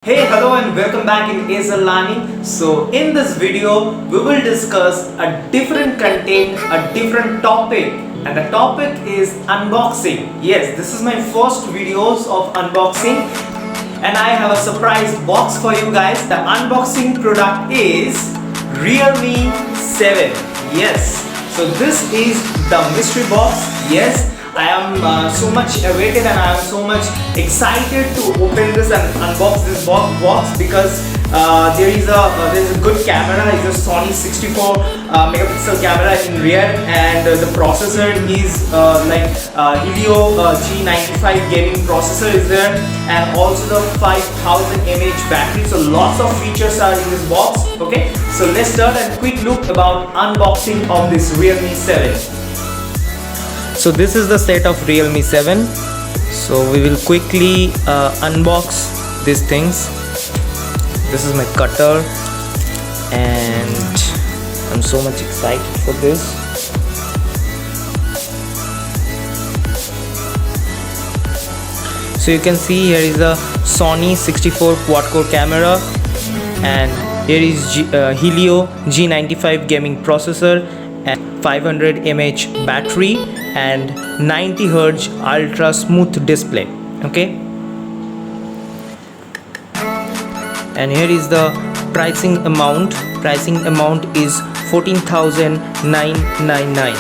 Hey, hello and welcome back in Lani. So in this video we will discuss a different content, a different topic, and the topic is unboxing. Yes, this is my first videos of unboxing and I have a surprise box for you guys. The unboxing product is Realme 7. Yes, so this is the mystery box. Yes, I am so much awaited and I am so much excited to open this and unbox this box because there is a good camera. It's a Sony 64 megapixel camera in rear, and the processor is Helio G95 gaming processor is there, and also the 5000 mAh battery. So lots of features are in this box. Okay, so let's start and quick look about unboxing of this Realme 7. So this is the set of Realme 7. So we will quickly unbox these things. This is my cutter and I'm so much excited for this. So you can see here is a Sony 64 quad-core camera, and here is Helio G95 gaming processor and 500 mAh battery and 90 Hz ultra smooth display. Okay, and here is the pricing amount is 14,999.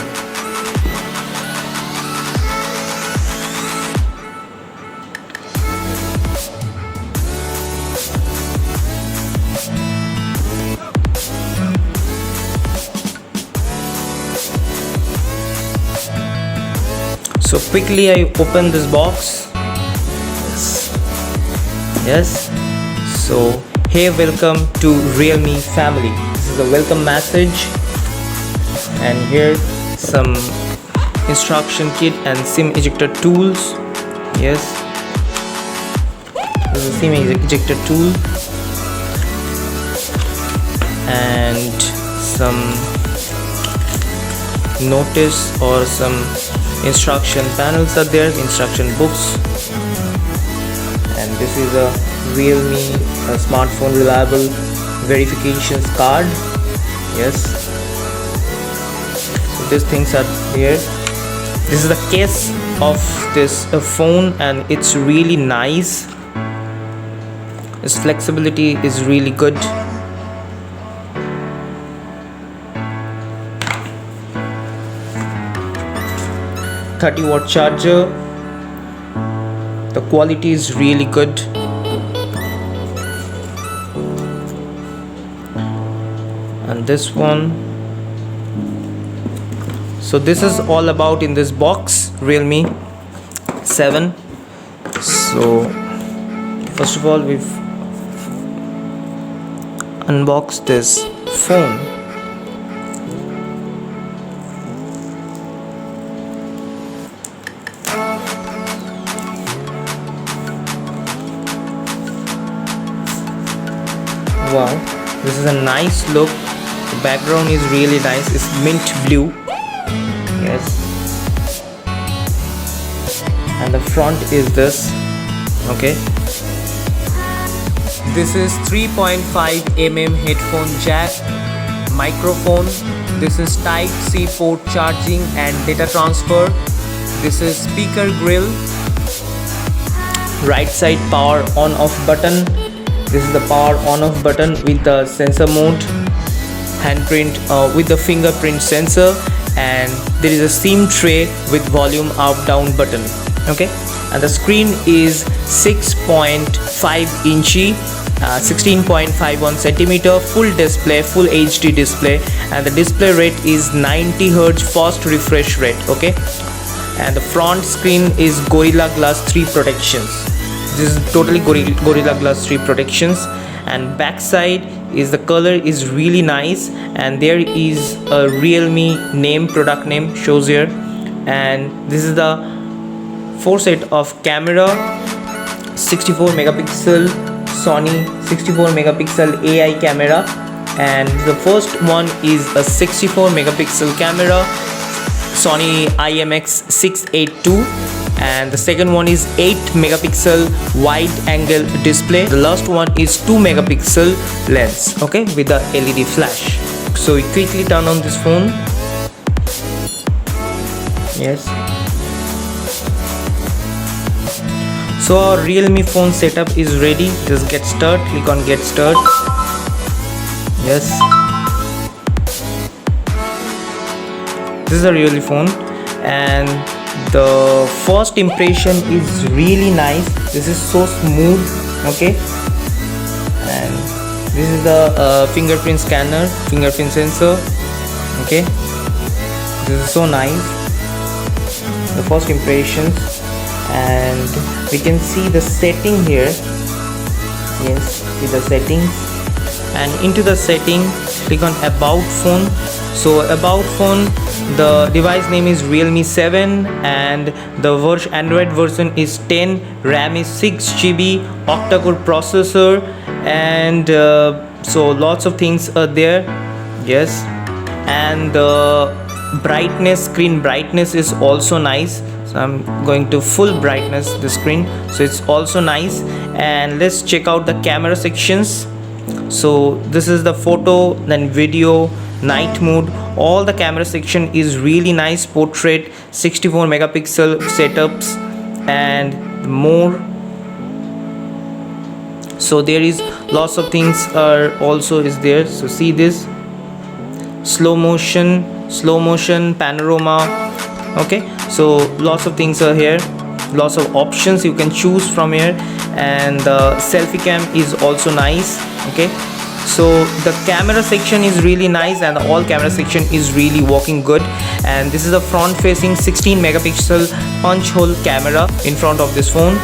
So quickly I open this box. Yes. So hey, welcome to Realme family. This is the welcome message, and here some instruction kit and SIM ejector tools. Yes, this is a SIM ejector tool, and some notice or some instruction panels are there, instruction books, and this is a Realme smartphone reliable verifications card. Yes, so these things are here. This is the case of this phone, and it's really nice. Its flexibility is really good. .30-watt charger. The quality is really good. And this one. So this is all about in this box, Realme 7. So first of all, we've unboxed this phone. Wow, this is a nice look. The background is really nice. It's mint blue. Yes, and the front is this. Okay, this is 3.5 mm headphone jack, microphone. This is Type-C port charging and data transfer. This is speaker grill. Right side power on off button. This is the power on off button with the sensor mode, handprint with the fingerprint sensor, and there is a SIM tray with volume up down button. Okay, and the screen is 6.5 inch, 16.51 centimeter, full display, full HD display, and the display rate is 90 Hz fast refresh rate. Okay, and the front screen is Gorilla Glass 3 protections. This is totally Gorilla Glass 3 protections, and back side is the color is really nice, and there is a Realme name, product name shows here, and this is the 4 set of camera. 64 megapixel Sony 64 megapixel AI camera, and the first one is a 64 megapixel camera Sony IMX 682, and the second one is 8 megapixel wide angle display. The last one is 2 megapixel lens, okay, with the LED flash. So we quickly turn on this phone. Yes. So our Realme phone setup is ready. Just get start. Click on get start. Yes. This is a Realme phone, and the first impression is really nice. This is so smooth, okay, and this is the fingerprint scanner, fingerprint sensor, okay. This is so nice, the first impressions. And we can see the setting here. Yes, see the settings, and into the setting click on about phone. So about phone, the device name is Realme 7 and the Android version is 10, RAM is 6 GB, octa-core processor, and so lots of things are there. Yes, and the brightness, screen brightness is also nice. So I'm going to full brightness the screen, so it's also nice. And let's check out the camera sections. So this is the photo, then video, night mode. All the camera section is really nice. Portrait, 64 megapixel setups, and more. So there is lots of things are also is there. So see this slow motion panorama, okay. So lots of things are here, lots of options you can choose from here, and the selfie cam is also nice, okay. So the camera section is really nice, and the all camera section is really working good. And this is a front facing 16 megapixel punch hole camera in front of this phone.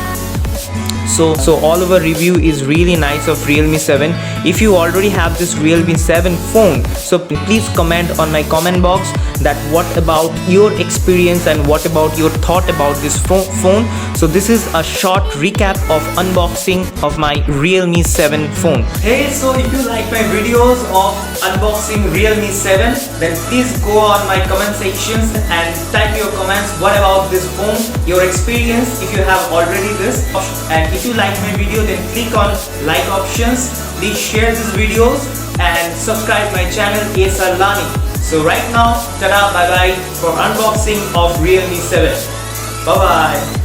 So all over review is really nice of Realme 7. If you already have this Realme 7 phone, so please comment on my comment box that what about your experience and what about your thought about this phone. So this is a short recap of unboxing of my Realme 7 phone. Hey, so if you like my videos of unboxing Realme 7, then please go on my comment sections and type your comments. What about this phone, your experience if you have already this, and if you like my video, then click on like options. Please share these videos and subscribe my channel ASR Lani. So right now, tada, bye bye for unboxing of Realme 7. Bye bye.